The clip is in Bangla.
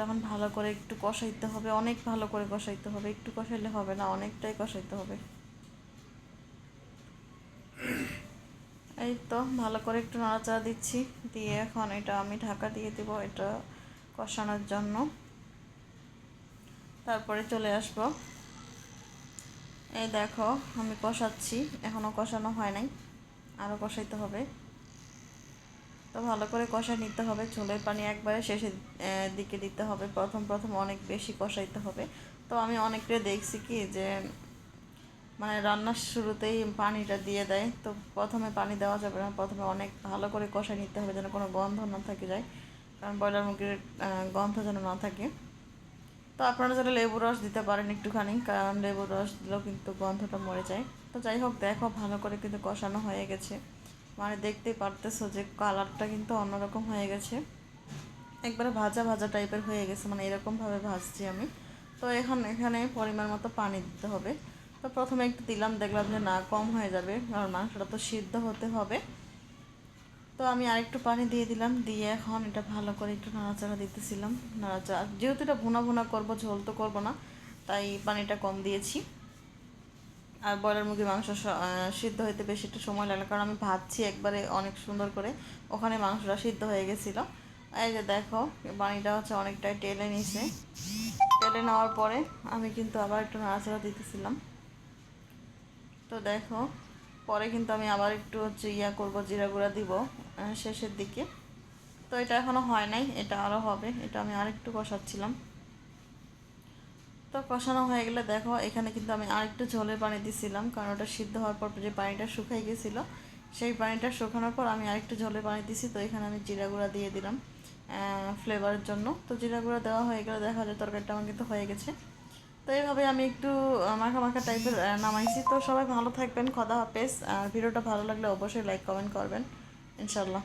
এটা এখন ভালো করে একটু কষাইতে হবে, অনেক ভালো করে কষাইতে হবে, একটু কষাইলে হবে না, অনেকটাই কষাইতে হবে। এই তো ভালো করে একটু নাড়াচাড়া দিচ্ছি, দিয়ে এখন এটা আমি ঢাকা দিয়ে দিব এটা কষানোর জন্য। তারপরে চলে আসব। এই দেখো আমি কষাচ্ছি, এখনও কষানো হয় নাই, আরও কষাইতে হবে। তো ভালো করে কষাই নিতে হবে, ঝোলের পানি একবারে শেষের দিকে দিতে হবে, প্রথম প্রথম অনেক বেশি কষাইতে হবে। তো আমি অনেকটা দেখছি কি যে মানে রান্নার শুরুতেই পানিটা দিয়ে দেয়, তো প্রথমে পানি দেওয়া যাবে না, প্রথমে অনেক ভালো করে কষাই নিতে হবে যেন কোনো গন্ধ না থাকে যায়, কারণ ব্রয়লার মুরগির গন্ধ যেন না থাকে। তো আপনারা যারা লেবুর রস দিতে পারেন একটুখানি, কারণ লেবুর রস দিলেও কিন্তু গন্ধটা মরে যায়। তো যাই হোক, দেখো ভালো করে কিন্তু কষানো হয়ে গেছে, মানে দেখতেই পারতেছো যে কালারটা কিন্তু অন্যরকম হয়ে গেছে, একবারে ভাজা ভাজা টাইপের হয়ে গেছে, মানে এরকমভাবে ভাজছি আমি। তো এখানে পরিমাণ মতো পানি দিতে হবে। তো প্রথমে একটু দিলাম, দেখলাম যে না কম হয়ে যাবে, কারণ মাংসটা তো সিদ্ধ হতে হবে। তো আমি আরেকটু পানি দিয়ে দিলাম, দিয়ে এখন এটা ভালো করে একটু নাড়াচাড়া দিতেছিলাম। নাড়াচাড়া যেহেতু এটা ভুনা ভুনা করবো, ঝোল তো করবো না, তাই পানিটা কম দিয়েছি। আর ব্রয়লার মুরগির মাংস সিদ্ধ হইতে বেশি একটু সময় লাগে, কারণ আমি ভাজছি একবারে অনেক সুন্দর করে, ওখানে মাংসটা সিদ্ধ হয়ে গেছিলো। এই যে দেখো পানিটা হচ্ছে অনেকটাই টেলে নিছে, টেলে নেওয়ার পরে আমি কিন্তু আবার একটু নাড়াচাড়া দিতেছিলাম। তো দেখো পরে কিন্তু আমি আবার একটু হচ্ছে করবো, জিরা গুঁড়া দিব শেষের দিকে। তো এটা এখনও হয় নাই, এটা আরও হবে, এটা আমি আরেকটু কষাচ্ছিলাম। তো কষানো হয়ে গেলে দেখো এখানে কিন্তু আমি আরেকটু ঝোলের পানি দিছিলাম, কারণ ওটা সিদ্ধ হওয়ার পর যে পানিটা শুকাই গেছিলো, সেই পানিটা শুকানোর পর আমি আরেকটু ঝোলের পানি দিছি। তো এখানে আমি জিরা গুঁড়া দিয়ে দিলাম ফ্লেভারের জন্য। তো জিরা গুঁড়া দেওয়া হয়ে গেলে দেখা যায় তরকারিটা আমার কিন্তু হয়ে গেছে। তো এইভাবে আমি একটু মাখা মাখা টাইপের নামাইছি। তো সবাই ভালো থাকবেন, খোদা হাফেজ। আর ভিডিওটা ভালো লাগলে অবশ্যই লাইক কমেন্ট করবেন, ইনশাল্লাহ।